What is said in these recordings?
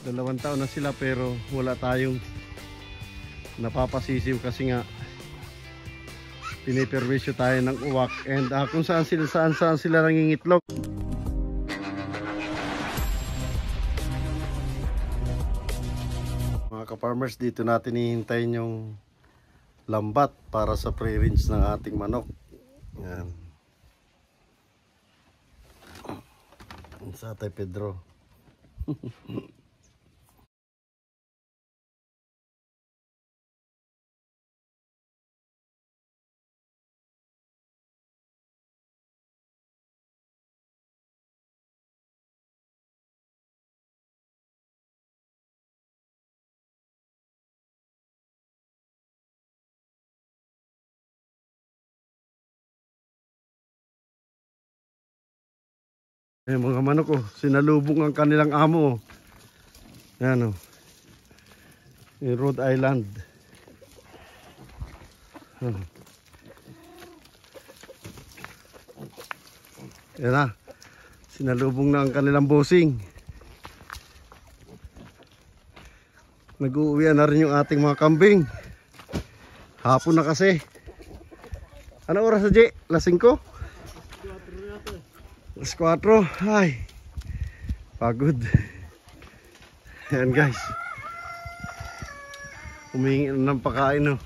2 taon na sila pero wala tayong napapasisiw kasi nga piniperwisyo tayo ng uwak and kung saan sila nangingitlog. Mga ka-farmers, dito natin hihintayin yung lambat para sa pre-range ng ating manok. Yan. Sa Tatay Pedro. Mga manok sinalubong ang kanilang amo. Yan in Rhode Island. Yan na. Sinalubong na ang kanilang bossing. Nag-uuwian na rin yung ating mga kambing. Hapon na kasi. Ano oras na, J? Alas 5? Alas 4. Ay, pagod. Ayan guys, humingi ng pagkain.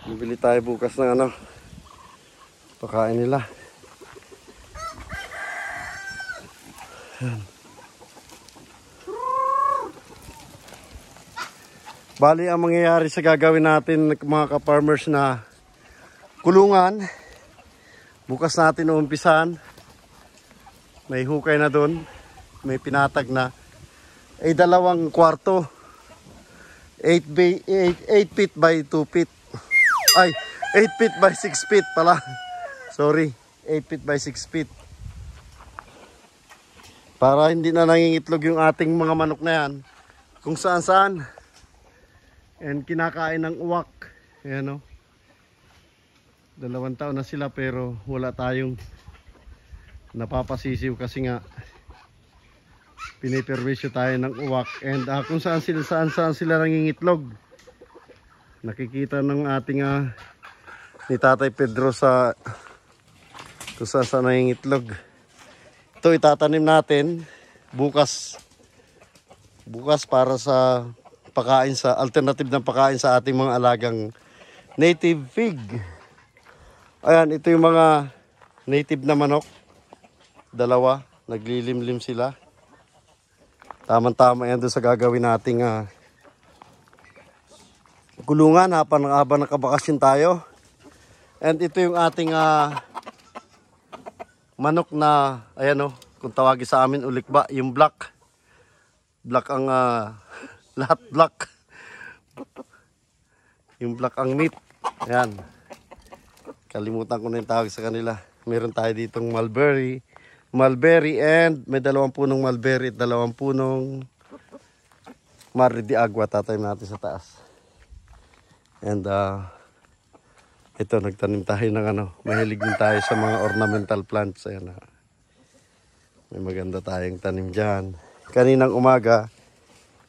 Bibili tayo bukas ng pagkain nila. Ayan. Bali ang mangyayari sa gagawin natin mga ka-farmers na kulungan, bukas natin uumpisan. May hukay na doon, may pinatag na. Ay 2 kwarto, 8 feet by 2 feet. Ay, 8 feet by 6 feet pala. Sorry, 8 feet by 6 feet. Para hindi na nangingitlog yung ating mga manok na yan kung saan saan. And kinakain ng uwak. Ayan 2 taon na sila pero wala tayong napapasisiw kasi nga piniperwisyo tayo ng uwak and kung saan sila nangingitlog. Nakikita ng ating ni Tatay Pedro sa kung saan nangingitlog. Ito itatanim natin bukas para sa pagkain, sa alternative ng pagkain sa ating mga alagang native pig. Ayan, ito yung mga native na manok. 2, naglilimlim sila. Tama-tama yan doon sa gagawin nating kulungan habang nakabakasyon tayo. And ito yung ating manok na, ayan kung tawagin sa amin ulikba, yung black. Black ang lahat black. Yung black ang meat. Ayan. Kalimutan ko na yung tawag sa kanila. Meron tayo ditong mulberry and may 2 punong mulberry at 2 punong Mari de Agua. Tatay natin sa taas. And ito nagtanim tayo ng mahilig din tayo sa mga ornamental plants. Ayan, may maganda tayong tanim dyan. Kaninang umaga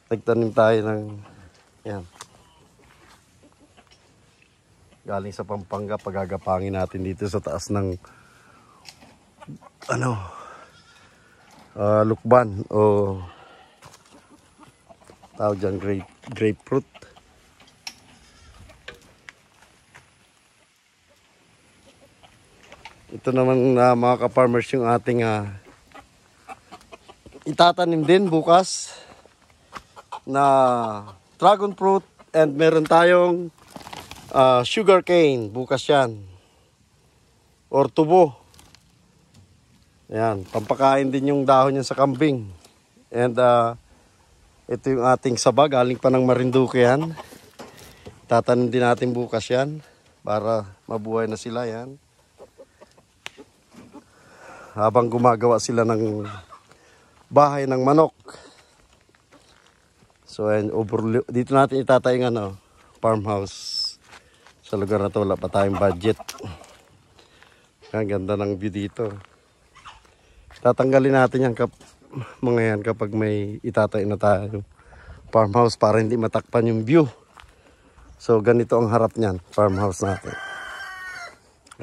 nagtanim tayo ng yan. Galing sa Pampanga, pagagapangin natin dito sa taas ng lukban o tawag dyan, grapefruit. Ito naman mga ka-farmers yung ating itatanim din bukas na dragon fruit and meron tayong sugar cane bukas yan or tubo. Ayan, pampakain din yung dahon yan sa kambing. And ito yung ating saba, galing pa ng Marinduque yan. Tatanim din natin bukas yan para mabuhay na sila yan. Habang gumagawa sila ng bahay ng manok. So ayan, dito natin itatayong farmhouse. Sa lugar na to wala pa tayong budget. Ang ganda ng view dito. Tatanggalin natin yung mga yan kapag may itatayo na tayo farmhouse para hindi matakpan yung view. So ganito ang harap niyan, farmhouse natin.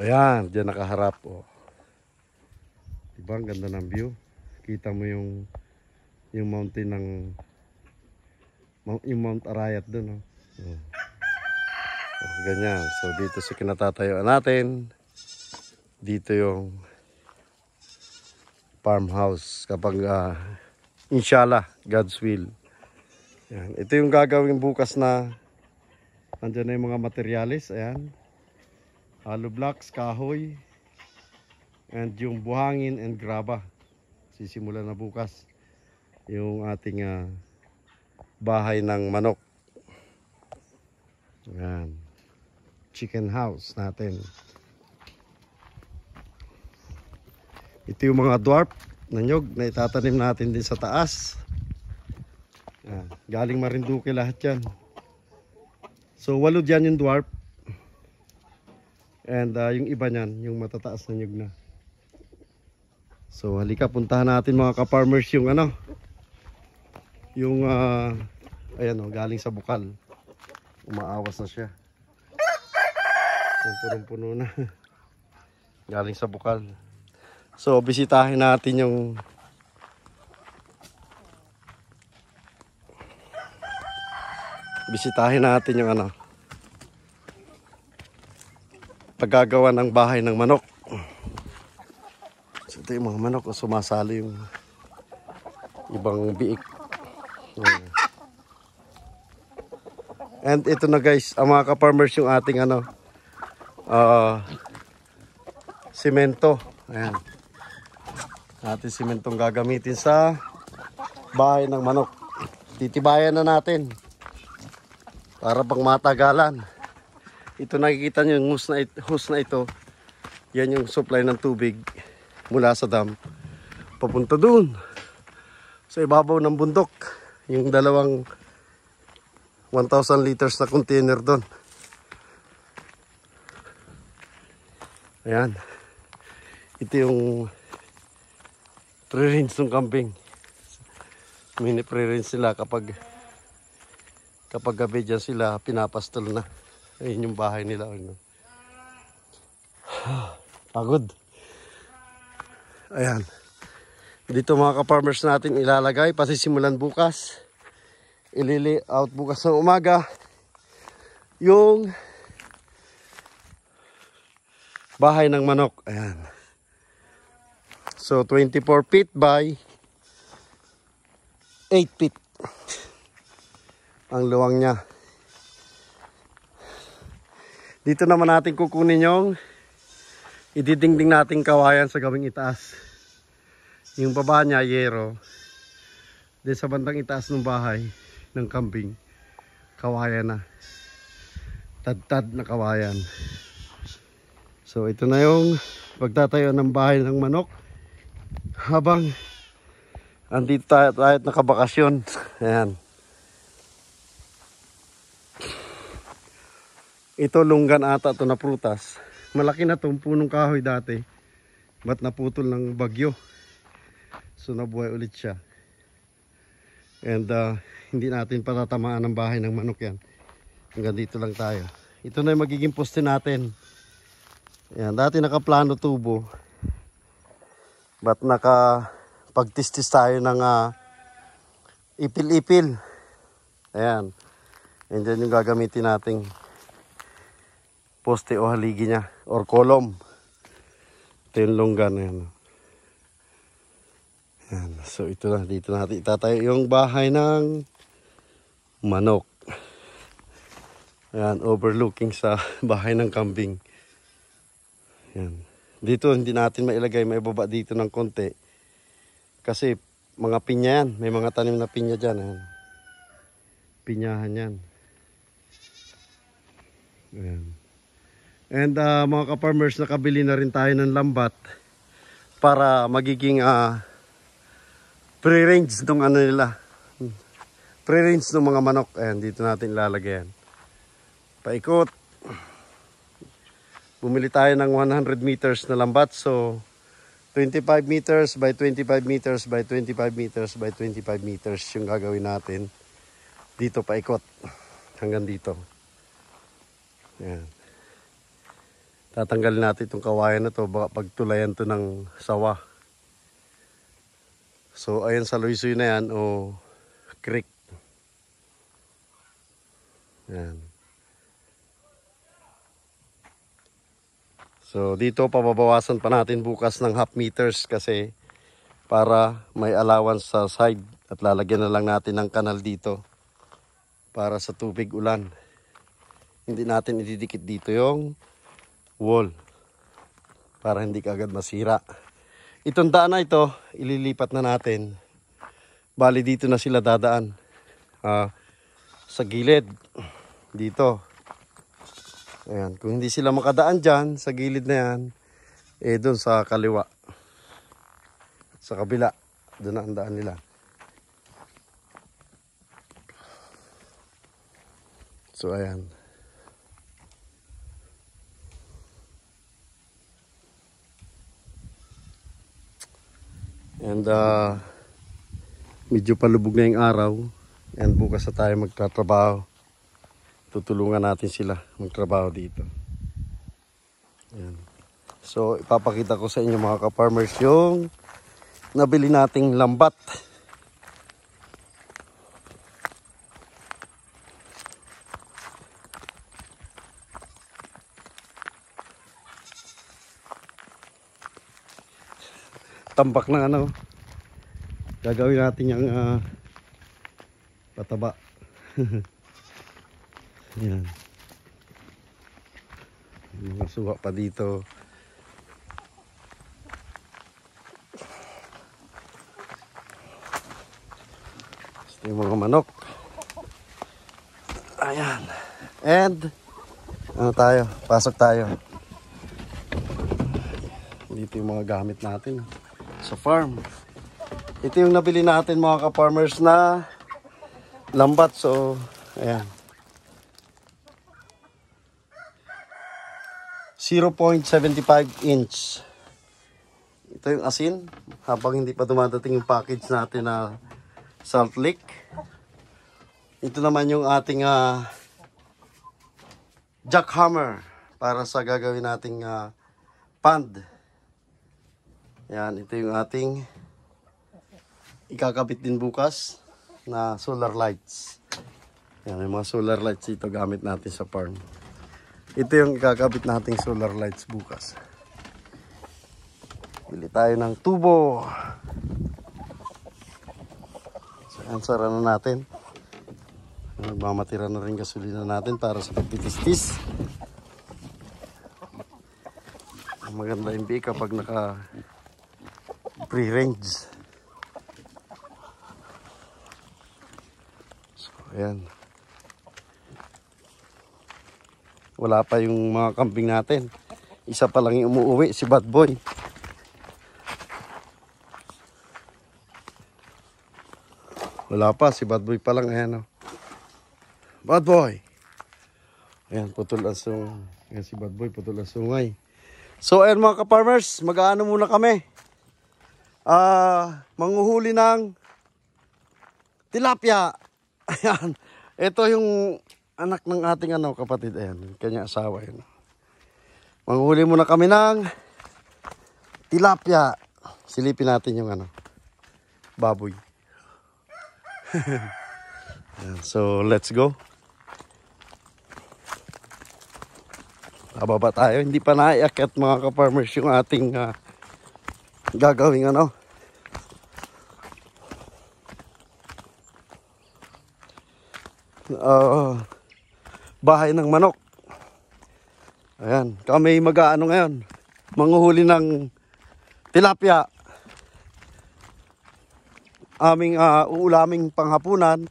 Ayan, diyan nakaharap. Oh. Diba ang ganda ng view? Kita mo yung mountain ng yung Mount Arayat dun. Oh. Oh, ganyan. So dito sa kinatatayuan natin. Dito yung farmhouse kapag inshallah, God's will. Ayan. Ito yung gagawin bukas na andyan na yung mga materialis. Ayan. Hollow blocks, kahoy, and yung buhangin and graba. Sisimula na bukas yung ating bahay ng manok. Ayan. Chicken house natin. Ito yung mga dwarf na nyog na itatanim natin din sa taas. Ayan. Galing Marinduque lahat yan. So 8 dyan yung dwarf. And yung iba niyan, yung matataas na nyug na. So halika, puntahan natin mga ka-farmers yung yung ayan o, galing sa bukal. Umaawas na siya. Yung punong-puno na. Galing sa bukal. So bisitahin natin yung paggagawa ng bahay ng manok. So ito yung mga manok, sumasali yung ibang biik. And ito na guys, ang mga ka-farmers yung ating simento. Ayan. Ating simentong gagamitin sa bahay ng manok. Titibayan na natin para pang matagalan. Ito nakikita nyo yung hose na ito. Yan yung supply ng tubig mula sa dam papunta doon sa ibabaw ng bundok. Yung dalawang 1,000 liters na container doon. Ayan. Ito yung pre-rinse ng kambing. Mini pre-rinse sila kapag gabi dyan sila pinapastol na. Ayun yung bahay nila. Pagod. Ayan. Dito mga ka-farmers natin ilalagay. Pasisimulan bukas. Ilili out bukas ng umaga. Yung bahay ng manok. Ayan. So 24 feet by 8 feet. Ang luwang niya. Dito naman natin kukunin yung ididingding nating kawayan sa gawing itaas. Yung baba niya, yero. Then sa bandang itaas ng bahay ng kambing, kawayan na. Tad-tad na kawayan. So ito na yung pagtatayo ng bahay ng manok. Habang andito tayo at nakabakasyon. Ayan. Ito lunggan ata ito na prutas. Malaki na itong punong kahoy dati. Ba't naputol ng bagyo? So nabuhay ulit siya. And hindi natin patatamaan ng bahay ng manok yan. Hanggang dito lang tayo. Ito na yung magiging poste natin. Ayan, dati nakaplano tubo. Ba't nakapagtistis tayo ng ipil-ipil. Ayan. And then yung gagamitin nating poste o haligi niya or kolom. Ito yung longgan. Ayan. Ayan. So ito na, dito natin itatayo yung bahay ng manok. Ayan, overlooking sa bahay ng kambing. Ayan. Dito hindi natin mailagay, may baba dito ng konti. Kasi mga pinya yan, may mga tanim na pinya dyan. Ayan. Pinyahan yan. Ayan. And mga ka-farmers, nakabili na rin tayo ng lambat para magiging pre-range ng nila. Pre-range ng mga manok. Ayan, dito natin ilalagay yan. Paikot. Bumili tayo ng 100 meters na lambat. So, 25 meters by 25 meters by 25 meters by 25 meters yung gagawin natin. Dito paikot hanggang dito. Ayan. Tatanggalin natin itong kawayan na to, baka pagtulayan to ng sawa. So ayan sa luisoy na yan o creek. Ayan. So dito pababawasan pa natin bukas ng half meters kasi para may allowance sa side at lalagyan na lang natin ng kanal dito para sa tubig ulan. Hindi natin ididikit dito yung wall para hindi kaagad masira. Itong daan na ito ililipat na natin. Bali dito na sila dadaan sa gilid dito. Ayan, kung hindi sila makadaan dyan, sa gilid na yan, doon sa kaliwa. Sa kabila, doon na ang daan nila. So, ayan. And, medyo palubog na yung araw. And bukas na tayo magtatrabaho. Tutulungan natin sila magtrabaho dito. Ayan. So ipapakita ko sa inyo mga ka-farmers yung nabili nating lambat. Tambak na ano. Gagawin natin yung pataba. Ayan. Mga suha pa dito. Ito yung mga manok. Ayan. And ano tayo? Pasok tayo. Dito yung mga gamit natin sa farm. Ito yung nabili natin mga ka-farmers na lambat. So ayan. 0.75 inch. Ito yung asin. Habang hindi pa dumadating yung package natin na salt lick. Ito naman yung ating jackhammer para sa gagawin nating pond. Yan, ito yung ating ikakabit din bukas na solar lights. Yan, may mga solar lights dito gamit natin sa farm. Ito yung ikakabit nating solar lights bukas. Bili tayo ng tubo. So, ansara na natin. Nagmamatira na rin gasolina natin para sa pagtitis-tis. Maganda yung bika kapag naka pre-range. So, ayan. Wala pa yung mga kambing natin. Isa pa lang yung umuwi, si Bad Boy. Wala pa, si Bad Boy pa lang. Ayan o. Bad Boy! Ayan, putol ang sungay. Ayan si Bad Boy, putol ang sungay. So ayan mga ka-farmers, mag-aano muna kami. Manghuhuli ng tilapia. Ayan. Ito yung anak ng ating kapatid. Ayan, kanya asawa yun. Manghuli muna kami ng tilapia. Silipin natin yung baboy. Ayan, so let's go. Bababa tayo. Hindi pa naiakyat mga ka-farmers yung ating gagawing bahay ng manok. Ayan, kami mag-aano ngayon, manghuhuli ng tilapia. Aming uulaming panghapunan.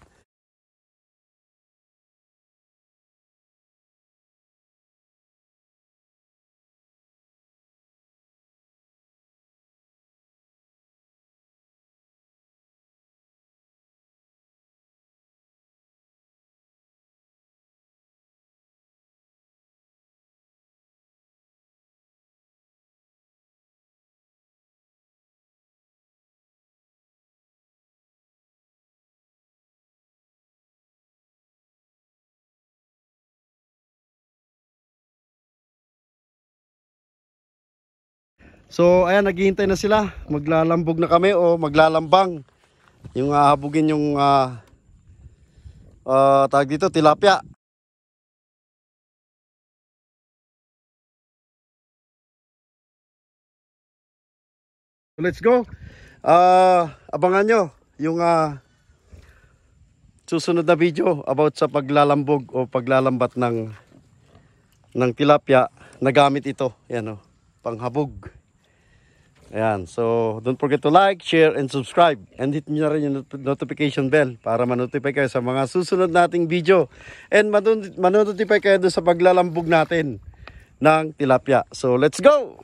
So ayan, naghihintay na sila. Maglalambog na kami o maglalambang. Yung habugin yung tawag dito, tilapia. Let's go. Abangan nyo yung susunod na video about sa paglalambog o paglalambat ng tilapia na gamit ito. Yan o, panghabog. Ayan, so don't forget to like, share, and subscribe. And hit nyo na rin yung notification bell para manotify kayo sa mga susunod nating video. And manotify kayo doon sa paglalambog natin ng tilapia. So let's go!